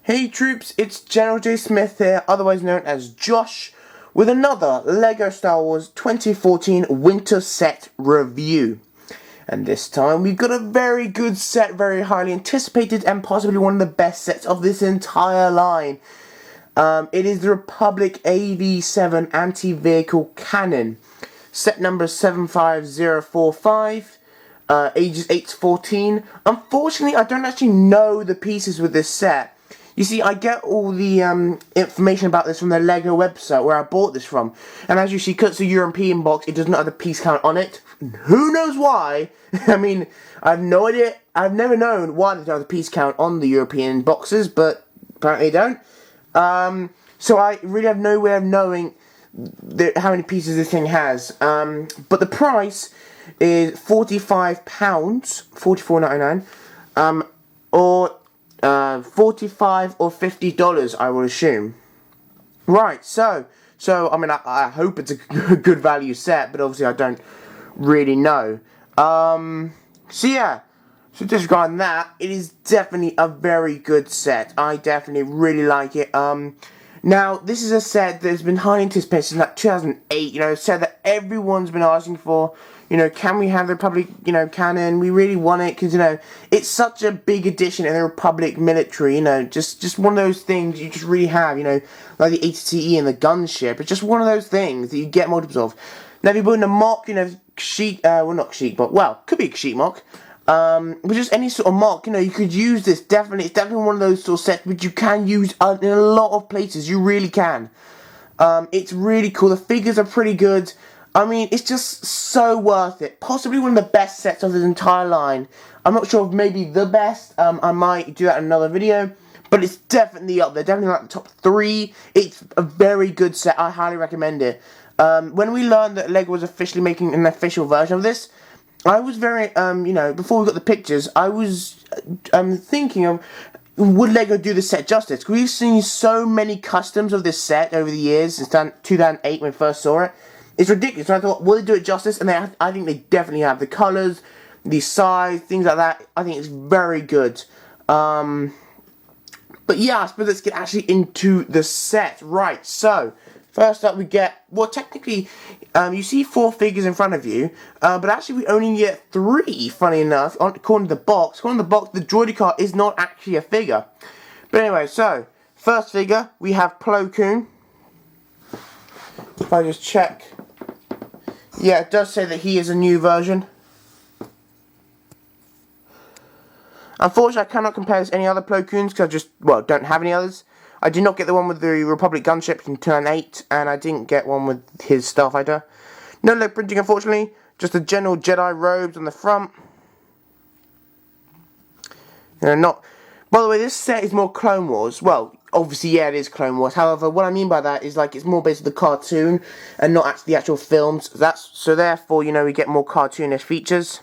Hey troops, it's GeneralJSmith here, otherwise known as Josh, with another LEGO Star Wars 2014 Winter Set Review. And this time we've got a very good set, very highly anticipated, and possibly one of the best sets of this entire line. It is the Republic AV-7 Anti-Vehicle Cannon. Set number 75045. Ages 8 to 14. Unfortunately, I don't actually know the pieces with this set. You see, I get all the information about this from the LEGO website where I bought this from. And as you see, because it's a European box, it does not have the piece count on it. Who knows why? I mean, I have no idea. I've never known why they don't have the piece count on the European boxes, but apparently they don't. So I really have no way of knowing how many pieces this thing has. But the price is £45, $44.99, or $45 or $50, I will assume. Right, so I mean, I hope it's a good value set, but obviously I don't really know. So yeah, so disregarding that, it is definitely a very good set. I definitely really like it. Now, this is a set that has been highly anticipated since like 2008, a set that everyone's been asking for. Can we have the Republic, cannon? We really want it, because, it's such a big addition in the Republic military, just one of those things you just really have, like the ATCE and the gunship. It's just one of those things that you get multiples of. Now, if you're building a mock, sheet, well, not sheet, but, well, could be a sheet mock, but just any sort of mock, you could use this, definitely. It's definitely one of those sort of sets which you can use in a lot of places. You really can. It's really cool. The figures are pretty good. I mean, it's just so worth it. Possibly one of the best sets of this entire line. I'm not sure if maybe the best. I might do that in another video. But it's definitely up there. Definitely like the top 3. It's a very good set. I highly recommend it. When we learned that LEGO was officially making an official version of this, I was very, before we got the pictures, I was thinking of, would LEGO do the set justice? Because we've seen so many customs of this set over the years, since 2008 when we first saw it. It's ridiculous. And I thought, will they do it justice? And I think they definitely have. The colours, the size, things like that. I think it's very good. But yeah, I suppose let's get actually into the set. Right, so, first up we get, well, technically, you see 4 figures in front of you, but actually we only get 3, funny enough, according to the box. According to the box, the Droided Car is not actually a figure. But anyway, so, first figure, we have Plo Koon. If I just check. Yeah, it does say that he is a new version. Unfortunately, I cannot compare this to any other Plo Koons because I just, well, don't have any others. I did not get the one with the Republic gunship in 2008, and I didn't get one with his Starfighter. No leg printing, unfortunately. Just the general Jedi robes on the front. Not. By the way, this set is more Clone Wars. Well, obviously, yeah, it is Clone Wars. However, what I mean by that is, like, it's more based on the cartoon and not actually the actual films. So therefore, we get more cartoonish features.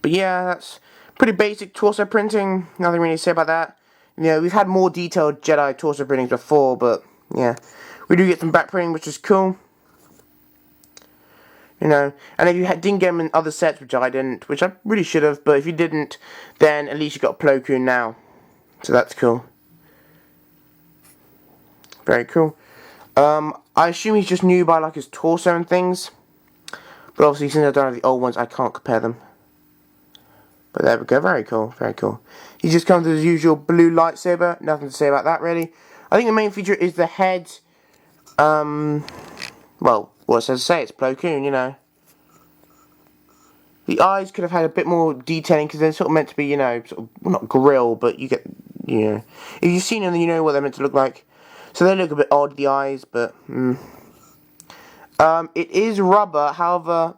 But yeah, that's pretty basic torso printing. Nothing really to say about that. We've had more detailed Jedi torso printings before, but yeah, we do get some back printing, which is cool. And if you didn't get them in other sets, which I didn't, which I really should have, but if you didn't, then at least you got Plo Koon now. So that's cool. Very cool. I assume he's just new by like his torso and things. But obviously since I don't have the old ones, I can't compare them. But there we go, very cool, very cool. He just comes with his usual blue lightsaber, nothing to say about that really. I think the main feature is the head. Well, what it says to say, it's Plo Koon, The eyes could have had a bit more detailing because they're sort of meant to be, sort of, well, not grill, but you get, If you've seen them, then you know what they're meant to look like. So they look a bit odd, the eyes, but, it is rubber, however,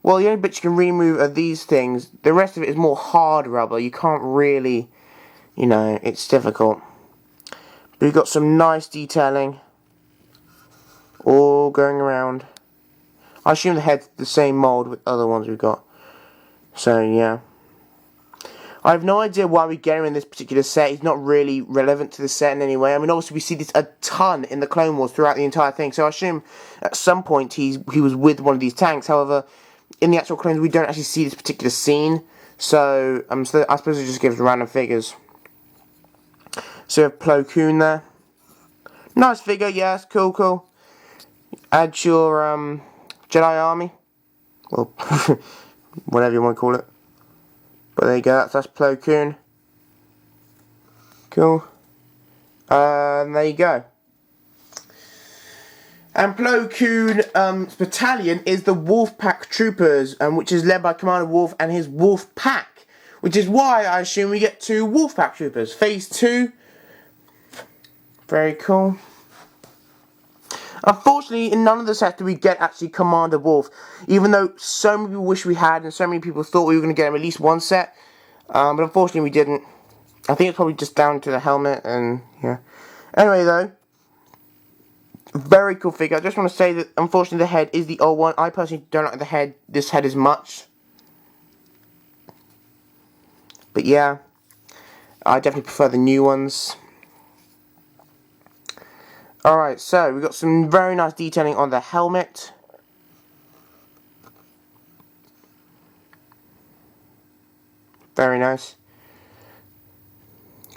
well, the only bits you can remove are these things. The rest of it is more hard rubber. You can't really, it's difficult. But we've got some nice detailing all going around. I assume the head's the same mould with other ones we've got. So, yeah. I have no idea why we get him in this particular set. He's not really relevant to the set in any way. I mean, obviously we see this a ton in the Clone Wars throughout the entire thing. So I assume at some point he was with one of these tanks. However, in the actual Clones we don't actually see this particular scene. So I suppose it just gives random figures. So we have Plo Koon there. Nice figure, yes, cool. Add your Jedi army. Well, whatever you want to call it. But there you go, that's Plo Koon. Cool. And there you go. And Plo Koon's battalion is the Wolfpack Troopers, which is led by Commander Wolf and his Wolf Pack. Which is why I assume we get 2 Wolfpack Troopers. Phase 2. Very cool. Unfortunately, in none of the sets do we get actually Commander Wolf. Even though so many people wish we had, and so many people thought we were going to get him at least one set. But unfortunately we didn't. I think it's probably just down to the helmet and, yeah. Anyway though, very cool figure. I just want to say that unfortunately the head is the old one. I personally don't like this head as much. But yeah, I definitely prefer the new ones. Alright, so we've got some very nice detailing on the helmet. Very nice.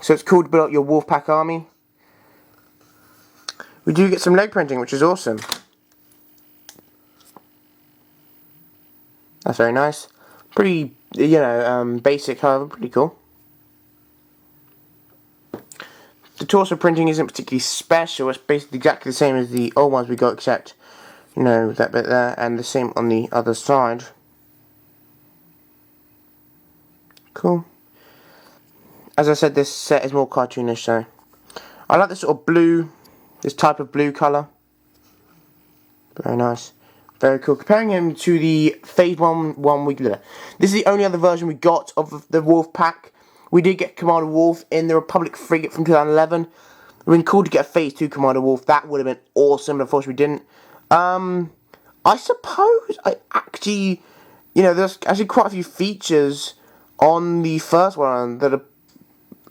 So it's cool to build up your Wolfpack army. We do get some leg printing, which is awesome. That's very nice. Pretty, basic, however, pretty cool. The torso printing isn't particularly special. It's basically exactly the same as the old ones we got, except, that bit there, and the same on the other side. Cool. As I said, this set is more cartoonish, so I like this sort of blue, this type of blue colour. Very nice. Very cool. Comparing him to the Phase 1 this is the only other version we got of the Wolf Pack. We did get Commander Wolf in the Republic frigate from 2011. It would have been cool to get a Phase 2 Commander Wolf. That would have been awesome, but unfortunately we didn't. I suppose there's actually quite a few features on the first one that are,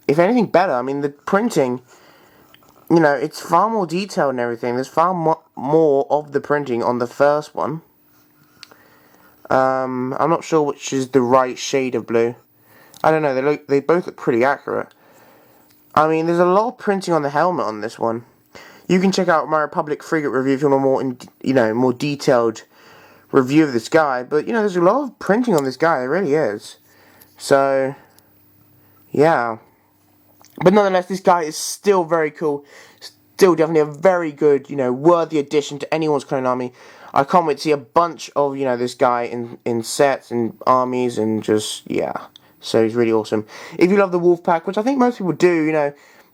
if anything, better. I mean, the printing, it's far more detailed and everything. There's far more of the printing on the first one. I'm not sure which is the right shade of blue. I don't know, they both look pretty accurate. I mean, there's a lot of printing on the helmet on this one. You can check out my Republic frigate review if you want a more detailed review of this guy. But, there's a lot of printing on this guy, there really is. So, yeah. But nonetheless, this guy is still very cool. Still definitely a very good, worthy addition to anyone's clone army. I can't wait to see a bunch of, this guy in sets and armies and just, yeah. So he's really awesome. If you love the Wolfpack, which I think most people do,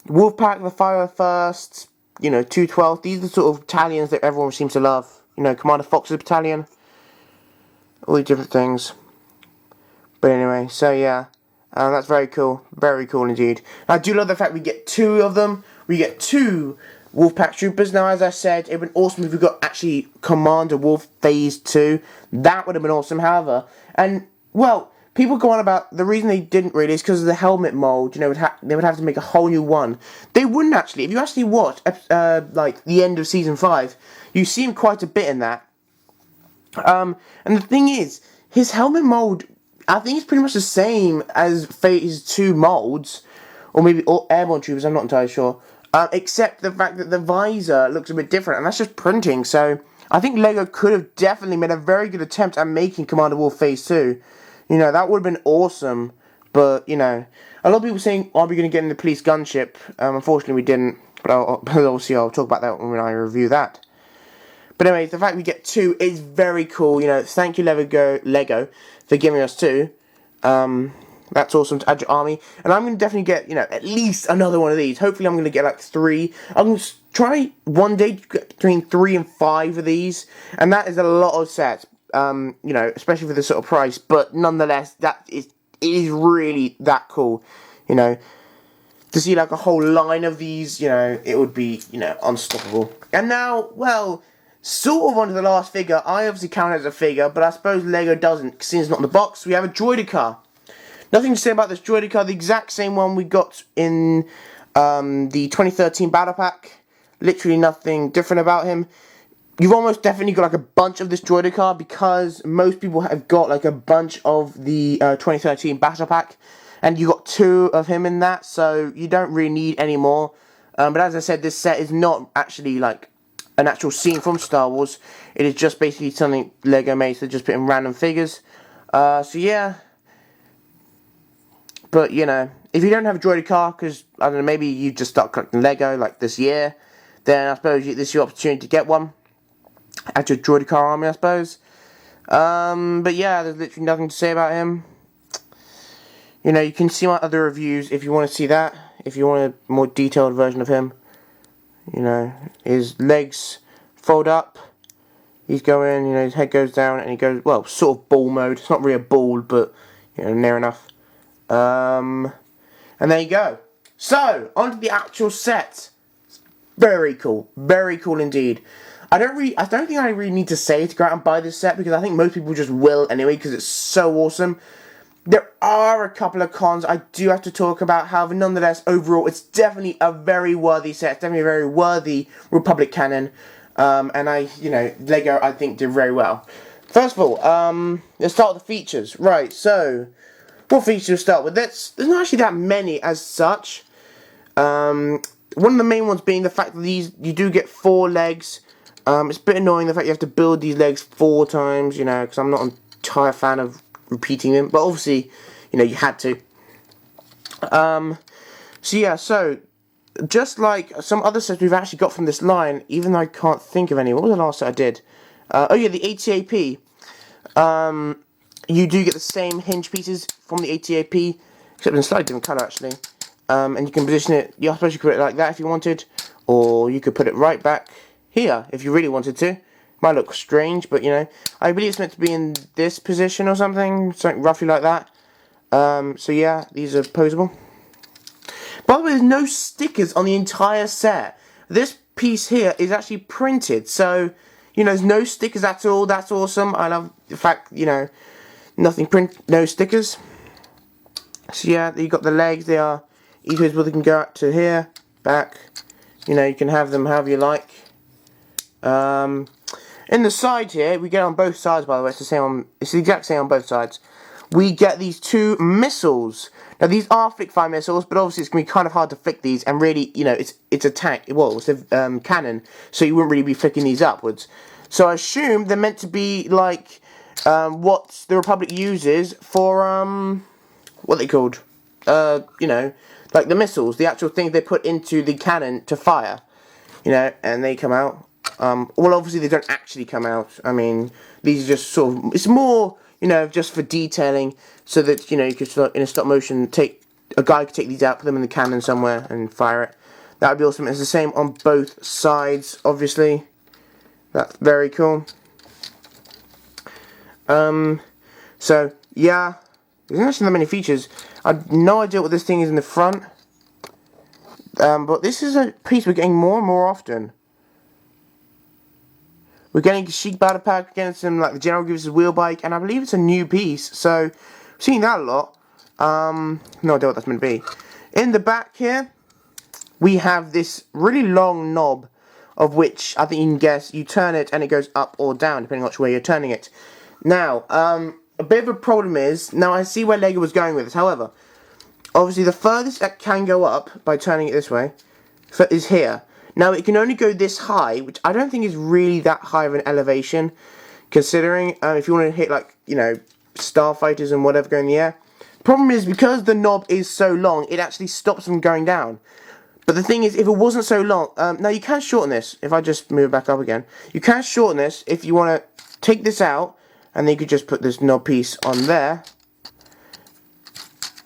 Wolfpack, the 501st, 212th, these are the sort of battalions that everyone seems to love. Commander Fox's battalion. All these different things. But anyway, so yeah. That's very cool. Very cool indeed. I do love the fact we get 2 of them. We get 2 Wolfpack Troopers. Now, as I said, it would have been awesome if we got actually Commander Wolf Phase 2. That would have been awesome, however. And, well, people go on about the reason they didn't really is because of the helmet mold. They would have to make a whole new one. They wouldn't actually. If you actually watch, like, the end of Season 5, you see him quite a bit in that. And the thing is, his helmet mold, I think it's pretty much the same as Phase 2 molds, or maybe Airborne Troopers, I'm not entirely sure. Except the fact that the visor looks a bit different, and that's just printing, so I think LEGO could have definitely made a very good attempt at making Commander Wolf Phase 2. That would have been awesome, but, a lot of people saying, are we going to get in the police gunship? Unfortunately we didn't, but obviously I'll talk about that when I review that. But anyway, the fact we get 2 is very cool. Thank you Lego for giving us 2. That's awesome to add your army. And I'm going to definitely get, at least another one of these. Hopefully I'm going to get like 3. I'm going to try one day to get between 3 and 5 of these. And that is a lot of sets, especially for this sort of price. But nonetheless, it is really that cool, To see like a whole line of these, it would be, unstoppable. And now, well, sort of onto the last figure. I obviously count it as a figure, but I suppose LEGO doesn't, since it's not in the box. We have a Droided Car. Nothing to say about this Droided Car, the exact same one we got in the 2013 Battle Pack. Literally nothing different about him. You've almost definitely got like a bunch of this Droided Car because most people have got like a bunch of the 2013 Battle Pack. and you got 2 of him in that, so you don't really need any more. But as I said, this set is not actually like an actual scene from Star Wars. It is just basically something Lego made, so just putting random figures. So yeah. But, you know, if you don't have a Droided Car, because, I don't know, maybe you just start collecting Lego, like, this year, then I suppose this is your opportunity to get one. Add your Droided Car army, I suppose. But yeah, there's literally nothing to say about him. You know, you can see my other reviews if you want to see that. If you want a more detailed version of him. You know, his legs fold up. He's going, you know, his head goes down and he goes, well, sort of ball mode. It's not really a ball, but, you know, near enough. And there you go. So, onto the actual set. Very cool indeed. I don't think I really need to say to go out and buy this set, because I think most people just will anyway, because it's so awesome. There are a couple of cons I do have to talk about. However, nonetheless, overall, it's definitely a very worthy set. It's definitely a very worthy Republic canon. And you know, Lego, I think, did very well. First of all, let's start with the features. Right, so what features to start with? There's not actually that many as such. One of the main ones being the fact that you do get 4 legs. It's a bit annoying the fact you have to build these legs 4 times, you know, because I'm not an entire fan of repeating them. But obviously, you know, you had to. So yeah, so just like some other sets we've actually got from this line, even though I can't think of any. What was the last set I did? Oh yeah, the ATAP. You do get the same hinge pieces from the ATAP, except in a slightly different colour actually. And you can position it, I suppose you could put it like that if you wanted, or you could put it right back here if you really wanted to. Might look strange, but you know, I believe it's meant to be in this position or something roughly like that. So yeah, these are posable. By the way, there's no stickers on the entire set. This piece here is actually printed, so you know, there's no stickers at all. That's awesome. I love the fact, you know, no stickers. So yeah, you got the legs. They are each visible. They can go out to here, back. You know, you can have them however you like. In the side here, we get on both sides. By the way, it's the exact same on both sides. We get these 2 missiles. Now these are flick-fire missiles, but obviously it's gonna be kind of hard to flick these. And really, you know, it's a tank. Well, it's a cannon, so you wouldn't really be flicking these upwards. So I assume they're meant to be like what the Republic uses for what are they called? You know, like the missiles, the actual thing they put into the cannon to fire. You know, and they come out. Well, obviously they don't actually come out. I mean, these are just sort of, it's more, you know, just for detailing, so that, you know, you could in a stop motion a guy could take these out, put them in the cannon somewhere and fire it. That would be awesome. It's the same on both sides, obviously. That's very cool. So yeah, there's actually not many features. I have no idea what this thing is in the front. But this is a piece we're getting more and more often. We're getting a Sheik battle pack, getting some, like, the General gives us a wheel bike, and I believe it's a new piece, so I'm seeing that a lot. No idea what that's meant to be. In the back here, we have this really long knob, of which I think you can guess, you turn it and it goes up or down, depending on which way you're turning it. Now, a bit of a problem is, now I see where Lego was going with this, however, obviously the furthest it can go up, by turning it this way, is here. Now, it can only go this high, which I don't think is really that high of an elevation, considering if you want to hit, like, you know, starfighters and whatever go in the air. Problem is, because the knob is so long, it actually stops them going down. But the thing is, if it wasn't so long, now you can shorten this, if I just move it back up again. You can shorten this if you want to take this out, and then you could just put this knob piece on there.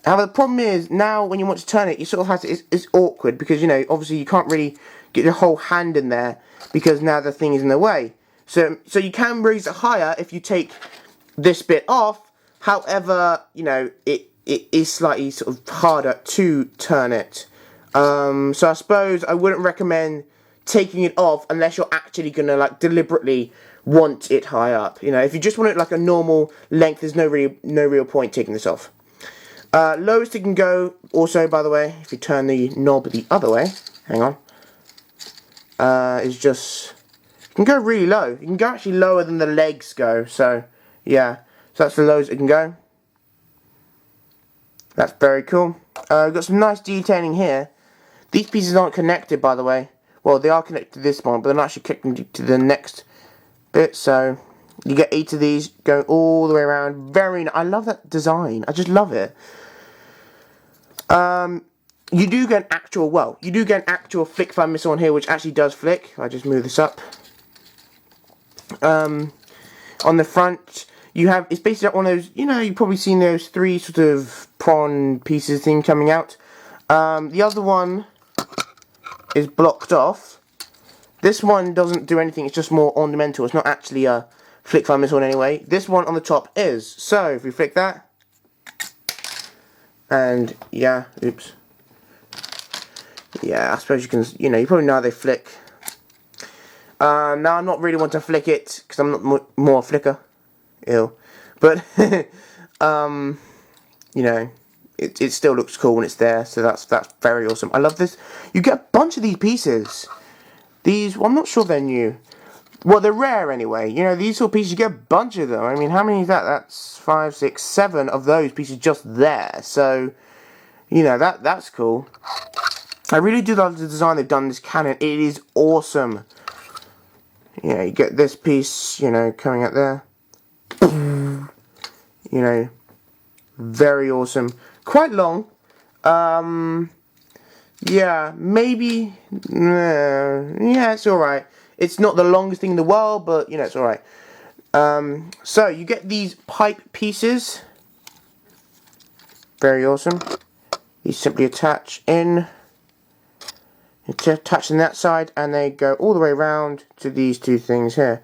However, the problem is, now when you want to turn it, you sort of have to, it's awkward, because, you know, obviously you can't really get your whole hand in there, because now the thing is in the way. So you can raise it higher if you take this bit off. However, you know, it is slightly sort of harder to turn it. So I suppose I wouldn't recommend taking it off unless you're actually gonna, like, deliberately want it high up. You know, if you just want it like a normal length, there's no real point taking this off. Lowest it can go, also, by the way, if you turn the knob the other way, hang on, is just, you can go really low. You can go actually lower than the legs go, so, yeah. So that's the lowest it can go. That's very cool. We've got some nice detailing here. These pieces aren't connected, by the way. Well, they are connected to this one, but they're not actually connected to the next bit. So you get 8 of these going all the way around. I love that design. I just love it. You do get an actual flick fire missile on here, which actually does flick. If I just move this up. On the front, it's basically like one of those, you've probably seen those 3 sort of prawn pieces thing coming out. The other one is blocked off. This one doesn't do anything, it's just more ornamental. It's not actually a flick fire missile in any way. This one on the top is. So, if we flick that, and yeah, oops. Yeah, I suppose you can, you probably know how they flick. Now I'm not really want to flick it, because I'm not more a flicker. Ew. But, it still looks cool when it's there, so that's very awesome. I love this. You get a bunch of these pieces. These, well, I'm not sure they're new. Well, they're rare anyway. These sort of pieces, you get a bunch of them. I mean, how many is that? That's 5, 6, 7 of those pieces just there. So, that's cool. I really do love the design they've done in this cannon. It is awesome. You get this piece, coming out there. Very awesome. Quite long. Yeah, maybe. Yeah, it's alright. It's not the longest thing in the world, but, it's alright. So, you get these pipe pieces. Very awesome. You simply attach in. Attach on that side, and they go all the way around to these 2 things here.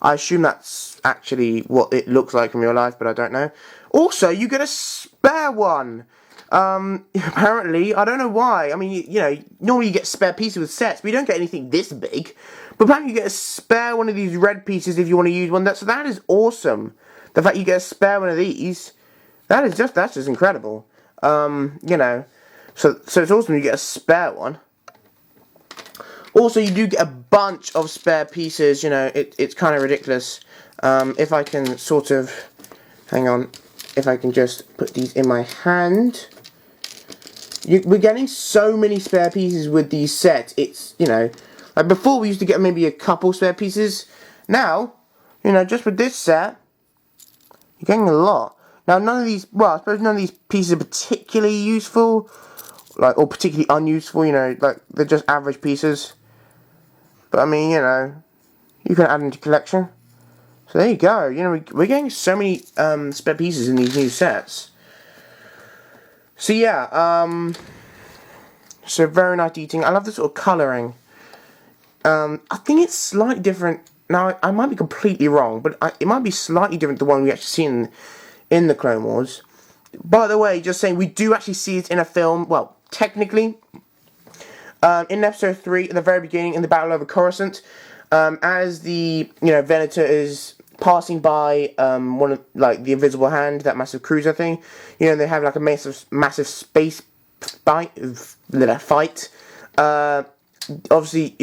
I assume that's actually what it looks like in real life, but I don't know. Also, you get a spare one. Apparently, I don't know why. I mean, normally you get spare pieces with sets, but you don't get anything this big. But apparently you get a spare one of ththese red pieces if you want to use one. So that is awesome. The fact you get a spare one of these, that's just incredible. So it's awesome you get a spare one. Also, you do get a bunch of spare pieces, it's kind of ridiculous. If I can sort of, hang on, if I can just put these in my hand. We're getting so many spare pieces with these sets. It's, like before we used to get maybe a couple spare pieces. Now, just with this set, you're getting a lot. Now, none of these, well, I suppose none of these pieces are particularly useful, or particularly unuseful, like they're just average pieces. But I mean, you can add them to collection. So there you go. We're getting so many spare pieces in these new sets. So yeah, so very nice detailing. I love the sort of colouring. I think it's slightly different. Now, I might be completely wrong, but it might be slightly different to the one we actually see in the Clone Wars. By the way, just saying, we do actually see it in a film. Well, technically, in episode 3, at the very beginning, in the battle over Coruscant, as the Venator is passing by one of the Invisible Hand, that massive cruiser thing, they have like a massive space fight. Obviously,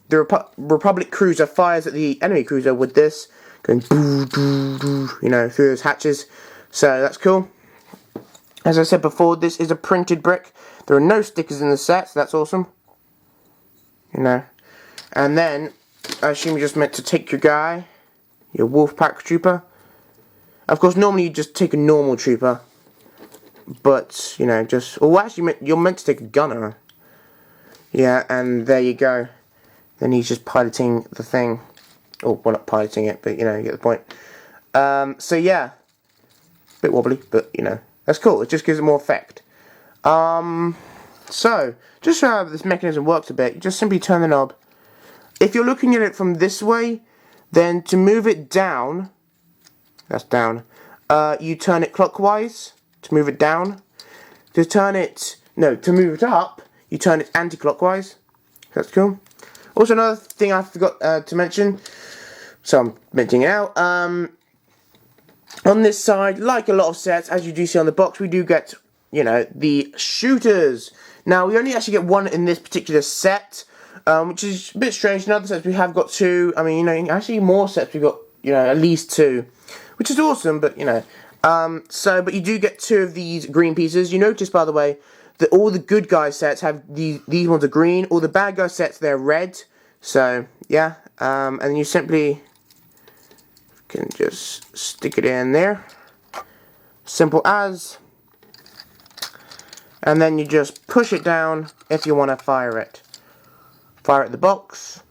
the Republic cruiser fires at the enemy cruiser with this going boo boo boo, through those hatches. So that's cool. As I said before, this is a printed brick. There are no stickers in the set, so that's awesome. And then, I assume you're just meant to take your guy, your Wolfpack trooper. Of course, normally you just take a normal trooper. But, actually, you're meant to take a gunner. Yeah, and there you go. Then he's just piloting the thing. Or, well, not piloting it, but, you get the point. So, yeah. Bit wobbly, but, that's cool. It just gives it more effect. So, just so how this mechanism works a bit, you just simply turn the knob. If you're looking at it from this way, then to move it down, that's down, you turn it clockwise to move it down. To move it up, you turn it anti-clockwise. That's cool. Also, another thing I forgot to mention, so I'm mentioning it out, on this side, like a lot of sets, as you do see on the box, we do get, the shooters. Now, we only actually get one in this particular set, which is a bit strange. In other sets, we have got 2. I mean, actually more sets, we've got, at least 2, which is awesome, but, But you do get 2 of these green pieces. You notice, by the way, that all the good guy sets have these ones are green. All the bad guy sets, they're red. So, yeah. And you simply can just stick it in there. Simple as. And then you just push it down if you want to fire it. Fire at the box.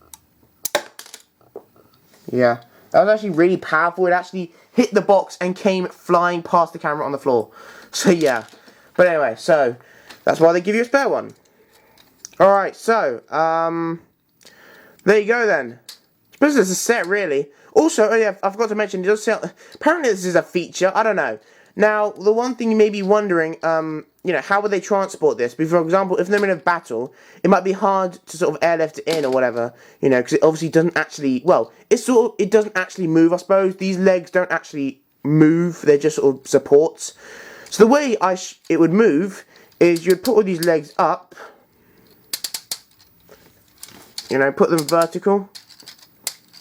Yeah. That was actually really powerful. It actually hit the box and came flying past the camera on the floor. So, yeah. But anyway, so that's why they give you a spare one. Alright, so, there you go then. I suppose it's a set, really. Also, oh yeah, I forgot to mention, it does sell, apparently this is a feature, I don't know. Now, the one thing you may be wondering, you know, how would they transport this? For example, if they're in a battle, it might be hard to sort of airlift it in or whatever, you know, because it obviously doesn't actually, well, it doesn't actually move, I suppose. These legs don't actually move, they're just sort of supports. So the way it would move is you'd put all these legs up, you know, put them vertical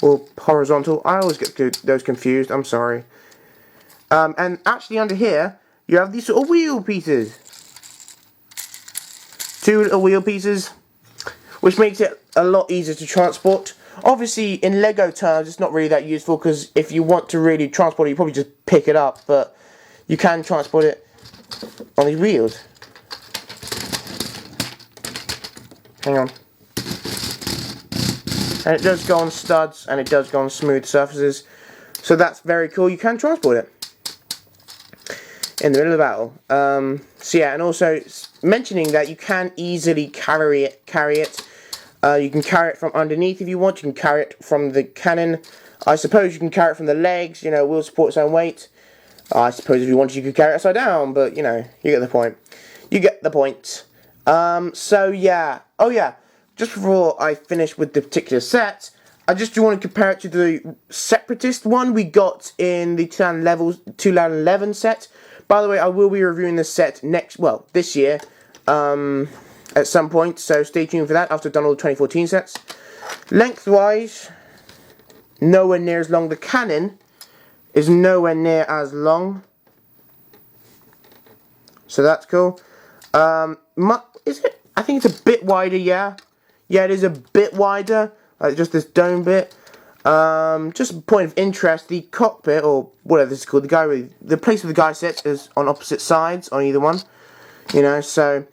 or horizontal. I always get those confused, I'm sorry. And actually under here, you have these sort of wheel pieces. 2 little wheel pieces, which makes it a lot easier to transport. Obviously, in Lego terms, it's not really that useful, because if you want to really transport it, you probably just pick it up, but you can transport it on these wheels. Hang on. And it does go on studs, and it does go on smooth surfaces. So that's very cool. You can transport it in the middle of the battle. So yeah, and also mentioning that you can easily carry it. You can carry it from underneath if you want. You can carry it from the cannon. I suppose you can carry it from the legs. You know, will support its own weight. I suppose if you wanted, you could carry it upside down. But you know, you get the point. You get the point. So yeah. Oh yeah. Just before I finish with the particular set, I just do want to compare it to the Separatist one we got in the 2011 set. By the way, I will be reviewing this set this year, at some point, so stay tuned for that after I've done all the 2014 sets. Lengthwise, nowhere near as long. The cannon is nowhere near as long, so that's cool. Is it? I think it's a bit wider, yeah. Yeah, it is a bit wider, like just this dome bit. Just a point of interest, the cockpit, or whatever this is called, the place where the guy sits is on opposite sides, on either one. You know, so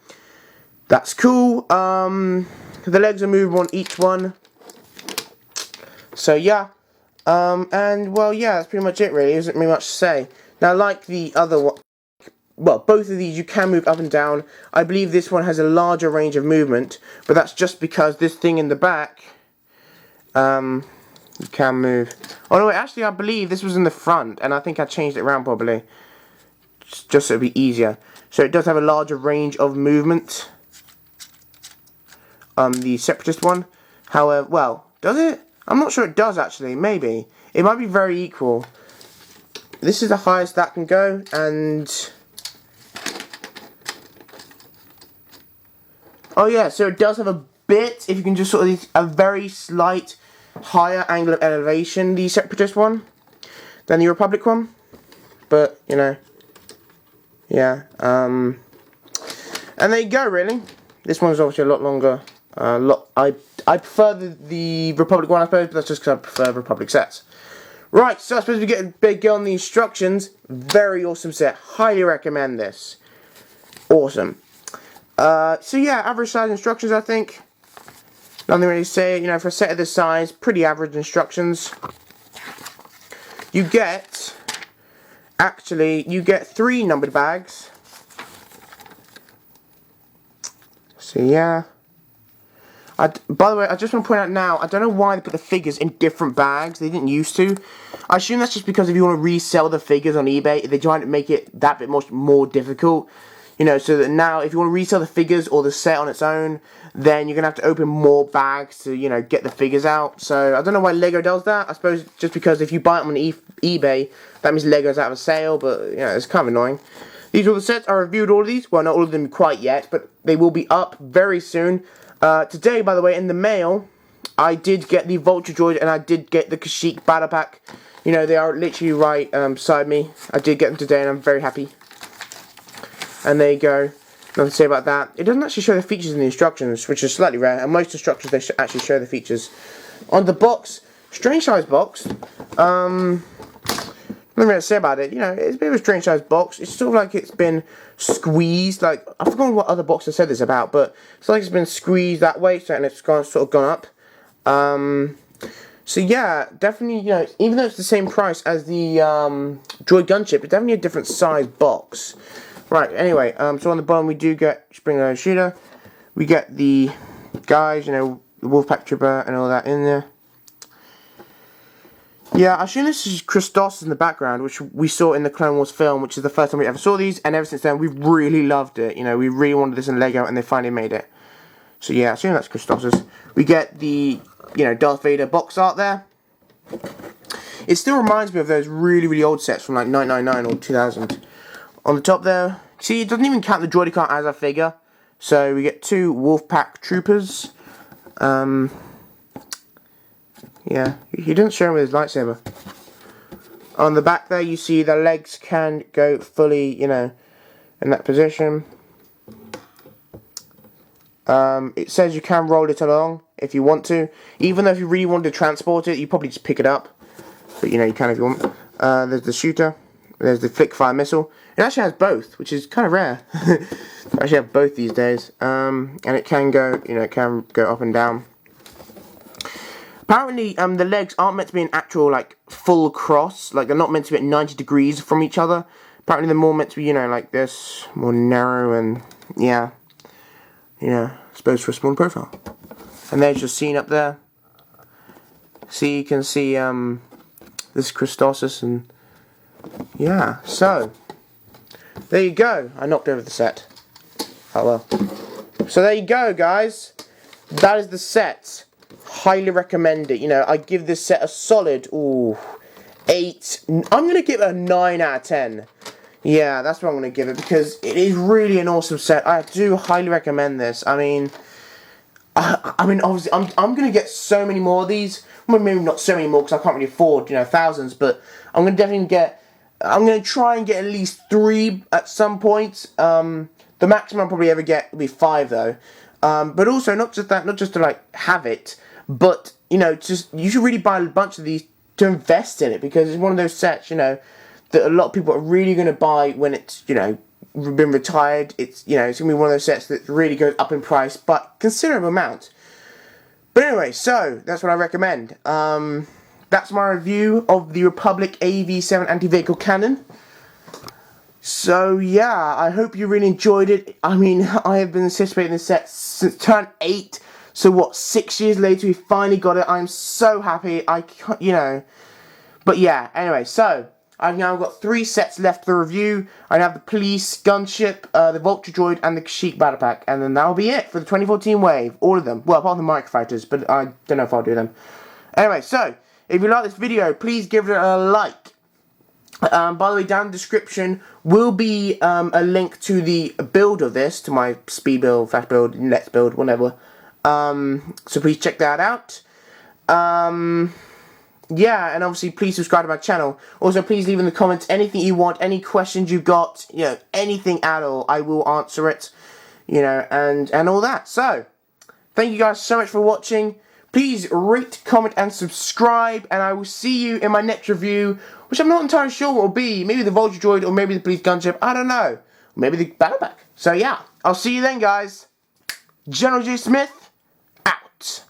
that's cool. The legs are movable on each one. So yeah. And well, yeah, that's pretty much it really. There isn't really much to say. Now, like the other one, well, both of these you can move up and down. I believe this one has a larger range of movement, but that's just because this thing in the back, you can move. Oh no, wait, actually I believe this was in the front, and I think I changed it around probably, just so it'd be easier. So it does have a larger range of movement, the Separatist one. However, well, does it? I'm not sure it does actually, maybe. It might be very equal. This is the highest that can go, and oh yeah, so it does have a bit, if you can just sort of, a very slight higher angle of elevation, the Separatist one, than the Republic one. But, you know, yeah, and there you go, really. This one's obviously a lot longer. I prefer the Republic one, I suppose, but that's just because I prefer Republic sets. Right, so I suppose we get a big go on the instructions. Very awesome set. Highly recommend this. Awesome. So yeah, average size instructions, I think. Nothing really to say. You know, for a set of this size, pretty average instructions. You get 3 numbered bags. So yeah. By the way, I just want to point out now, I don't know why they put the figures in different bags. They didn't used to. I assume that's just because if you want to resell the figures on eBay, they're trying to make it that bit much more difficult. You know, so that now if you want to resell the figures or the set on its own, then you're going to have to open more bags to, you know, get the figures out. So I don't know why Lego does that. I suppose just because if you buy them on eBay, that means Lego's out of sale, but, you know, it's kind of annoying. These are all the sets. I reviewed all of these. Well, not all of them quite yet, but they will be up very soon. Today, by the way, in the mail, I did get the Vulture Droid and I did get the Kashyyyk Battle Pack. You know, they are literally right beside me. I did get them today and I'm very happy. And there you go. Nothing to say about that. It doesn't actually show the features in the instructions, which is slightly rare. And most instructions, they actually show the features. On the box, strange size box. Nothing really to say about it. You know, it's a bit of a strange size box. It's sort of like it's been squeezed. Like, I forgot what other box I said this about, but it's like it's been squeezed that way, so and it's gone sort of gone up. So yeah, definitely, you know, even though it's the same price as the Droid gunship, it's definitely a different size box. Right, anyway, so on the bottom we do get spring-loaded shooter. We get the guys, you know, the Wolfpack Trooper and all that in there. Yeah, I assume this is Christos in the background, which we saw in the Clone Wars film, which is the first time we ever saw these, and ever since then we've really loved it. You know, we really wanted this in Lego, and they finally made it. So yeah, I assume that's Christos's. We get the, you know, Darth Vader box art there. It still reminds me of those really, really old sets from like 1999 or 2000. On the top there, see, it doesn't even count the Droided Car as a figure. So we get 2 Wolfpack Troopers. Yeah, he didn't show him with his lightsaber. On the back there, you see the legs can go fully, you know, in that position. It says you can roll it along if you want to. Even though if you really want to transport it, you probably just pick it up. But, you know, you can if you want. There's the shooter. There's the flick fire missile. It actually has both, which is kind of rare. I actually have both these days. And it can go, you know, it can go up and down. Apparently, the legs aren't meant to be an actual, like, full cross. Like, they're not meant to be at 90 degrees from each other. Apparently, they're more meant to be, you know, like this. More narrow and, yeah. You know, I suppose for a small profile. And there's your scene up there. See, you can see, this Christosis and, yeah. So, there you go. I knocked over the set. Oh, well. So, there you go, guys. That is the set. Highly recommend it. You know, I give this set a solid 8. I'm going to give it a 9 out of 10. Yeah, that's what I'm going to give it, because it is really an awesome set. I do highly recommend this. I mean, obviously, I'm going to get so many more of these. Well, maybe not so many more, because I can't really afford, you know, thousands, but I'm going to definitely get, I'm going to try and get at least 3 at some point. The maximum I'll probably ever get will be 5, though. But also, not just that, not just to, like, have it, but, you know, just, you should really buy a bunch of these to invest in it, because it's one of those sets, you know, that a lot of people are really going to buy when it's, you know, been retired. It's, you know, it's going to be one of those sets that really goes up in price, but considerable amount. But anyway, so, that's what I recommend. That's my review of the Republic AV-7 anti-vehicle cannon. So, yeah, I hope you really enjoyed it. I mean, I have been anticipating this set since turn 8. So, what, 6 years later, we finally got it. I'm so happy. I can't, you know. But, yeah, anyway, so, I've now got 3 sets left to review. I have the Police, Gunship, the Vulture Droid, and the Kashyyyk Battle Pack. And then that'll be it for the 2014 wave. All of them. Well, apart from the Microfighters, but I don't know if I'll do them. Anyway, so, if you like this video, please give it a like. By the way, down in the description will be a link to the build of this, to my speed build, flash build, let's build, whatever. So please check that out. Yeah, and obviously please subscribe to my channel. Also, please leave in the comments anything you want, any questions you've got, you know, anything at all. I will answer it, you know, and all that. So, thank you guys so much for watching. Please rate, comment, and subscribe, and I will see you in my next review, which I'm not entirely sure what will be. Maybe the Vulture Droid, or maybe the Police Gunship, I don't know. Maybe the Battle Pack. So yeah, I'll see you then, guys. GeneralJSmith, out.